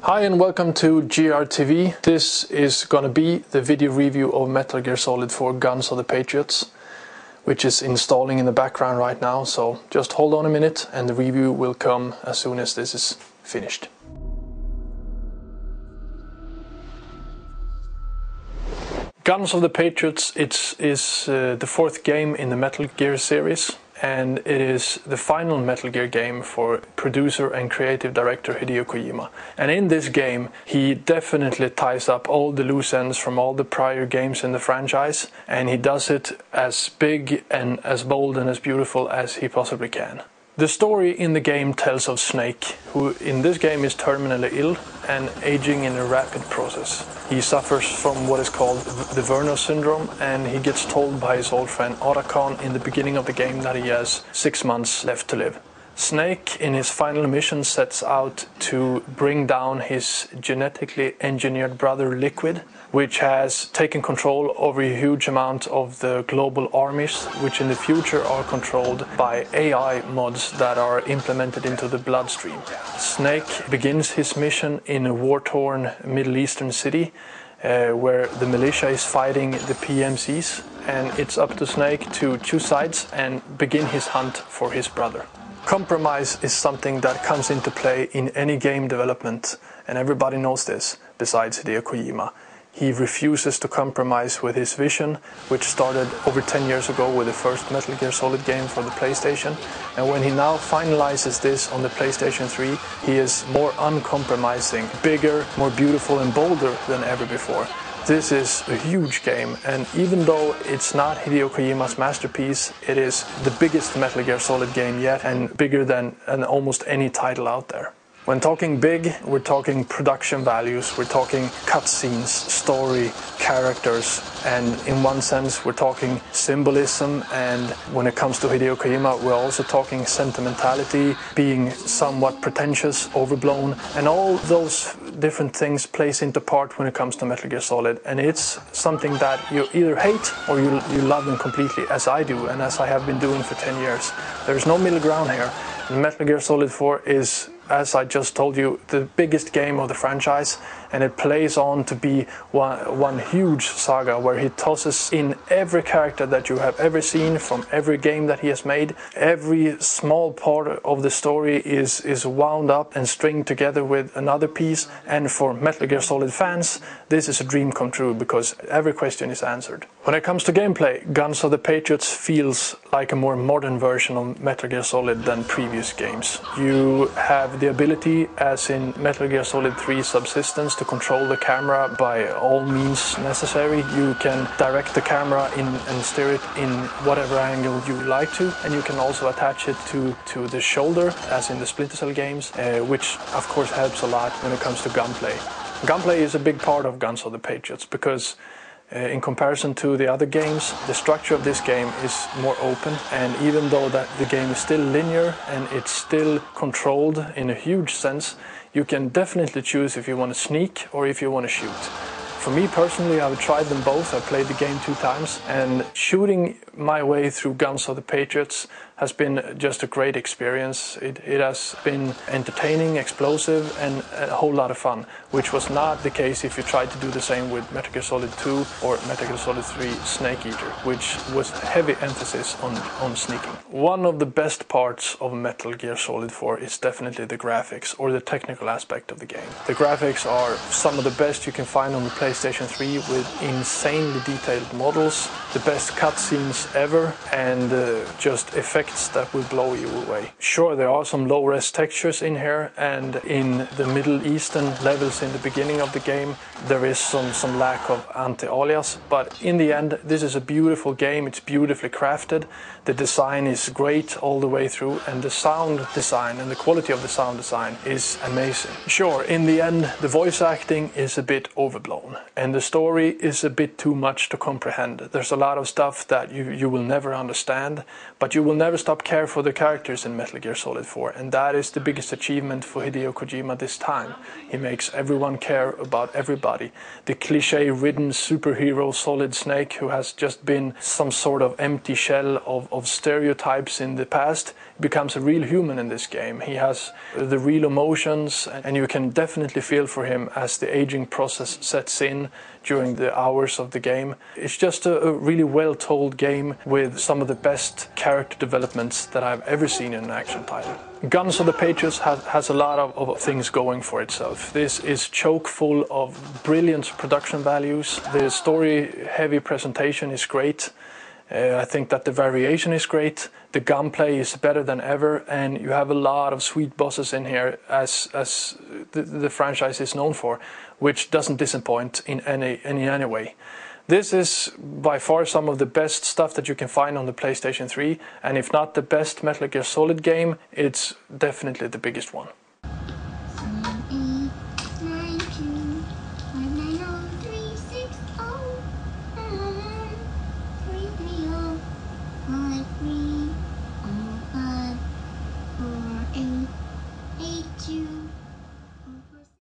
Hi and welcome to GRTV. This is gonna be the video review of Metal Gear Solid 4 Guns of the Patriots, which is installing in the background right now, so just hold on a minute and the review will come as soon as this is finished. Guns of the Patriots is the fourth game in the Metal Gear series, and it is the final Metal Gear game for producer and creative director Hideo Kojima. And in this game, he definitely ties up all the loose ends from all the prior games in the franchise, and he does it as big and as bold and as beautiful as he possibly can. The story in the game tells of Snake, who in this game is terminally ill and aging in a rapid process. He suffers from what is called the Werner syndrome, and he gets told by his old friend Otacon in the beginning of the game that he has 6 months left to live. Snake, in his final mission, sets out to bring down his genetically engineered brother Liquid, which has taken control over a huge amount of the global armies, which in the future are controlled by AI mods that are implemented into the bloodstream. Snake begins his mission in a war-torn Middle Eastern city where the militia is fighting the PMCs, and it's up to Snake to choose sides and begin his hunt for his brother. Compromise is something that comes into play in any game development, and everybody knows this, besides Hideo Kojima. He refuses to compromise with his vision, which started over 10 years ago with the first Metal Gear Solid game for the PlayStation, and when he now finalizes this on the PlayStation 3, he is more uncompromising, bigger, more beautiful and bolder than ever before. This is a huge game, and even though it's not Hideo Kojima's masterpiece, it is the biggest Metal Gear Solid game yet, and bigger than almost any title out there. When talking big, we're talking production values, we're talking cutscenes, story, characters, and in one sense we're talking symbolism, and when it comes to Hideo Kojima we're also talking sentimentality, being somewhat pretentious, overblown, and all those different things plays into part when it comes to Metal Gear Solid, and it's something that you either hate or you love them completely, as I do and as I have been doing for 10 years. There's no middle ground here. Metal Gear Solid 4 is, as I just told you, the biggest game of the franchise, and it plays on to be one huge saga where he tosses in every character that you have ever seen from every game that he has made. Every small part of the story is wound up and stringed together with another piece, and for Metal Gear Solid fans, this is a dream come true because every question is answered. When it comes to gameplay, Guns of the Patriots feels like a more modern version of Metal Gear Solid than previous games. You have the ability, as in Metal Gear Solid 3 Subsistence, to control the camera by all means necessary. You can direct the camera and steer it in whatever angle you like to, and you can also attach it to the shoulder, as in the Splinter Cell games, which of course helps a lot when it comes to gunplay. Gunplay is a big part of Guns of the Patriots because in comparison to the other games, the structure of this game is more open, and even though that the game is still linear and it's still controlled in a huge sense, you can definitely choose if you want to sneak or if you want to shoot. For me personally, I've tried them both. I played the game 2 times, and shooting my way through Guns of the Patriots has been just a great experience. It has been entertaining, explosive, and a whole lot of fun, which was not the case if you tried to do the same with Metal Gear Solid 2 or Metal Gear Solid 3 Snake Eater, which was heavy emphasis on sneaking. One of the best parts of Metal Gear Solid 4 is definitely the graphics, or the technical aspect of the game. The graphics are some of the best you can find on the PlayStation 3, with insanely detailed models, the best cutscenes ever, and just effects that will blow you away. Sure, there are some low-res textures in here, and in the Middle Eastern levels in the beginning of the game there is some lack of anti-alias, but in the end this is a beautiful game. It's beautifully crafted, the design is great all the way through, and the sound design and the quality of the sound design is amazing. Sure, in the end the voice acting is a bit overblown and the story is a bit too much to comprehend. There's a lot of stuff that you will never understand, but you will never stop care for the characters in Metal Gear Solid 4, and that is the biggest achievement for Hideo Kojima this time. He makes everyone care about everybody. The cliché-ridden superhero Solid Snake, who has just been some sort of empty shell of stereotypes in the past, becomes a real human in this game. He has the real emotions, and you can definitely feel for him as the aging process sets in during the hours of the game. It's just a really well told game with some of the best character developments that I've ever seen in an action title. Guns of the Patriots has a lot of things going for itself. This is chock full of brilliant production values. The story heavy presentation is great. I think that the variation is great. The gunplay is better than ever, and you have a lot of sweet bosses in here, as the franchise is known for, which doesn't disappoint in any way. This is by far some of the best stuff that you can find on the PlayStation 3, and if not the best Metal Gear Solid game, it's definitely the biggest one.